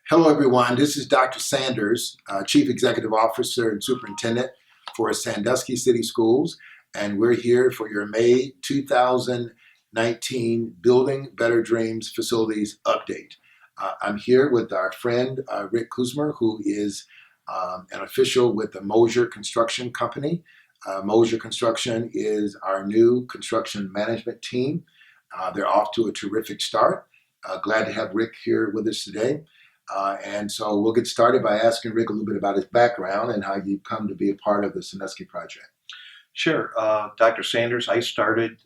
Hello, everyone. This is Dr. Sanders, Chief Executive Officer and Superintendent for Sandusky City Schools, and we're here for your May 2019 Building Better Dreams Facilities Update. I'm here with our friend, Rick Kusmer, who is an official with the Mosier Construction Company. Mosier Construction is our new construction management team. They're off to a terrific start. Glad to have Rick here with us today. And so we'll get started by asking Rick a little bit about his background and how you come to be a part of the Sandusky project. Sure. Dr. Sanders, I started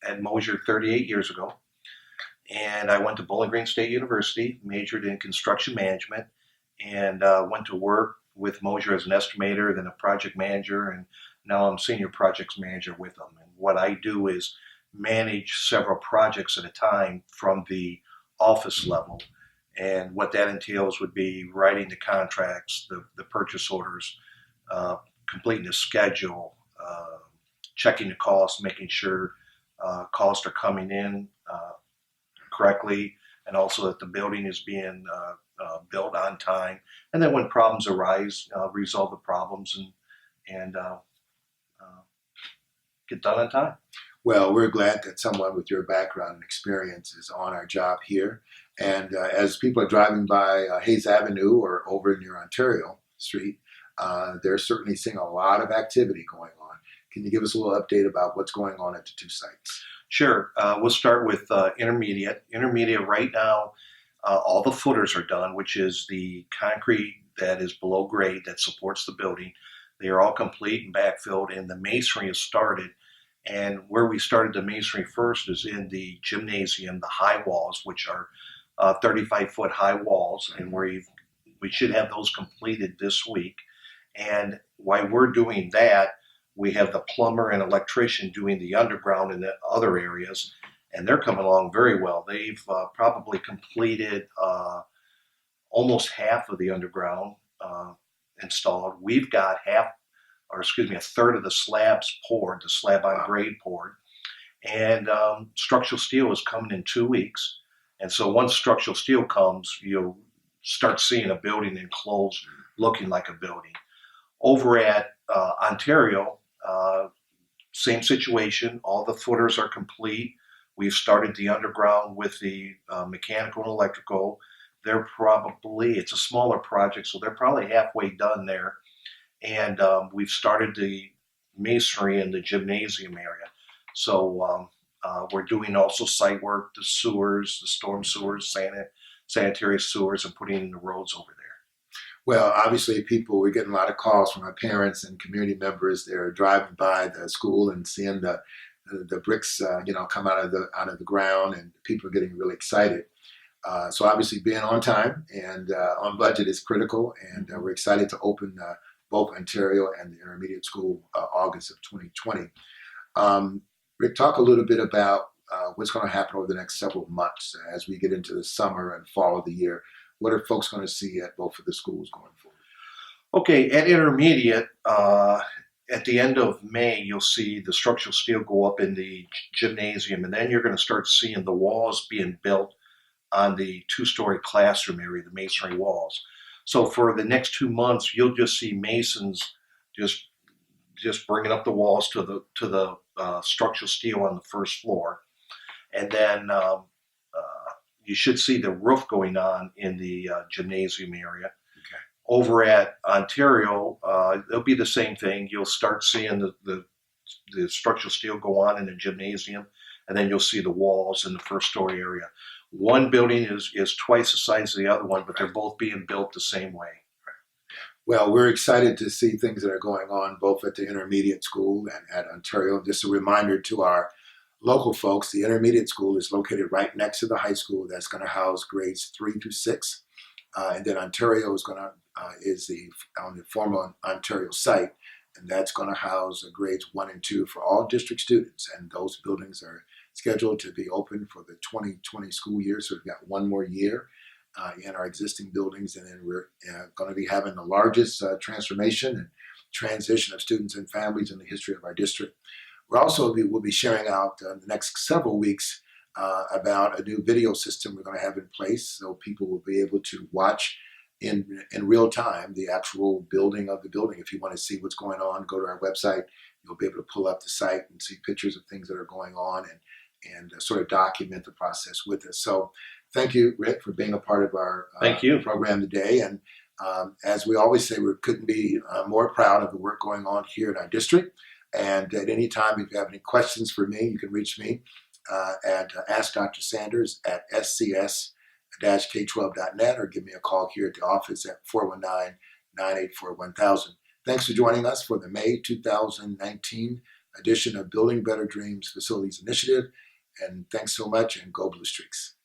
at Mosier 38 years ago, and I went to Bowling Green State University, majored in construction management, and went to work with Mosier as an estimator, then a project manager, and now I'm senior projects manager with them. And what I do is manage several projects at a time from the office level. And what that entails would be writing the contracts, the purchase orders, completing the schedule, checking the costs, making sure costs are coming in correctly, and also that the building is being built on time. And then when problems arise, resolve the problems and get done on time. Well, we're glad that someone with your background and experience is on our job here. And as people are driving by Hayes Avenue or over near Ontario Street, they're certainly seeing a lot of activity going on. Can you give us a little update about what's going on at the two sites? Sure. We'll start with intermediate. Intermediate right now, all the footers are done, which is the concrete that is below grade that supports the building. They are all complete and backfilled, and the masonry has started. And where we started the masonry first is in the gymnasium, the high walls, which are 35-foot high walls, and we should have those completed this week. And while we're doing that, we have the plumber and electrician doing the underground in the other areas, and they're coming along very well. They've probably completed almost half of the underground installed. We've got a third of the slabs poured, the slab on grade poured. And structural steel is coming in 2 weeks. And so once structural steel comes, you'll start seeing a building enclosed looking like a building. Over at Ontario, same situation. All the footers are complete. We've started the underground with the mechanical and electrical. It's a smaller project, so they're probably halfway done there. And we've started the masonry in the gymnasium area. So we're doing also site work, the sewers, the storm sewers, sanitary sewers, and putting in the roads over there. Well, obviously, we're getting a lot of calls from our parents and community members. They're driving by the school and seeing the bricks, come out of the ground, and people are getting really excited. So obviously, being on time and on budget is critical, and we're excited to open both Ontario and the intermediate school August of 2020. Rick, talk a little bit about what's going to happen over the next several months as we get into the summer and fall of the year. What are folks going to see at both of the schools going forward? Okay, at intermediate, at the end of May, you'll see the structural steel go up in the gymnasium, and then you're going to start seeing the walls being built on the two-story classroom area, the masonry walls. So for the next 2 months, you'll just see masons just bringing up the walls to the structural steel on the first floor, and then you should see the roof going on in the gymnasium area. Okay. Over at Ontario, it'll be the same thing. You'll start seeing the structural steel go on in the gymnasium, and then you'll see the walls in the first story area. One building is twice the size of the other one, but they're both being built the same way. Well, we're excited to see things that are going on both at the intermediate school and at Ontario. Just a reminder to our local folks, the intermediate school is located right next to the high school. That's going to house grades 3 through 6. And then Ontario is on the former Ontario site, and that's going to house grades 1 and 2 for all district students. And those buildings are scheduled to be open for the 2020 school year. So we've got one more year in our existing buildings, and then we're going to be having the largest transformation and transition of students and families in the history of our district. We'll be sharing out in the next several weeks about a new video system we're going to have in place, so people will be able to watch in real time the actual building of the building. If you want to see what's going on, go to our website. You'll be able to pull up the site and see pictures of things that are going on, and sort of document the process with us. So thank you, Rick, for being a part of our Thank you. program today. And as we always say, we couldn't be more proud of the work going on here in our district. And at any time, if you have any questions for me, you can reach me at Ask Dr. Sanders at scs-k12.net, or give me a call here at the office at 419-984-1000. Thanks for joining us for the May 2019 edition of Building Better Dreams Facilities Initiative. And thanks so much, and go Blue Streaks.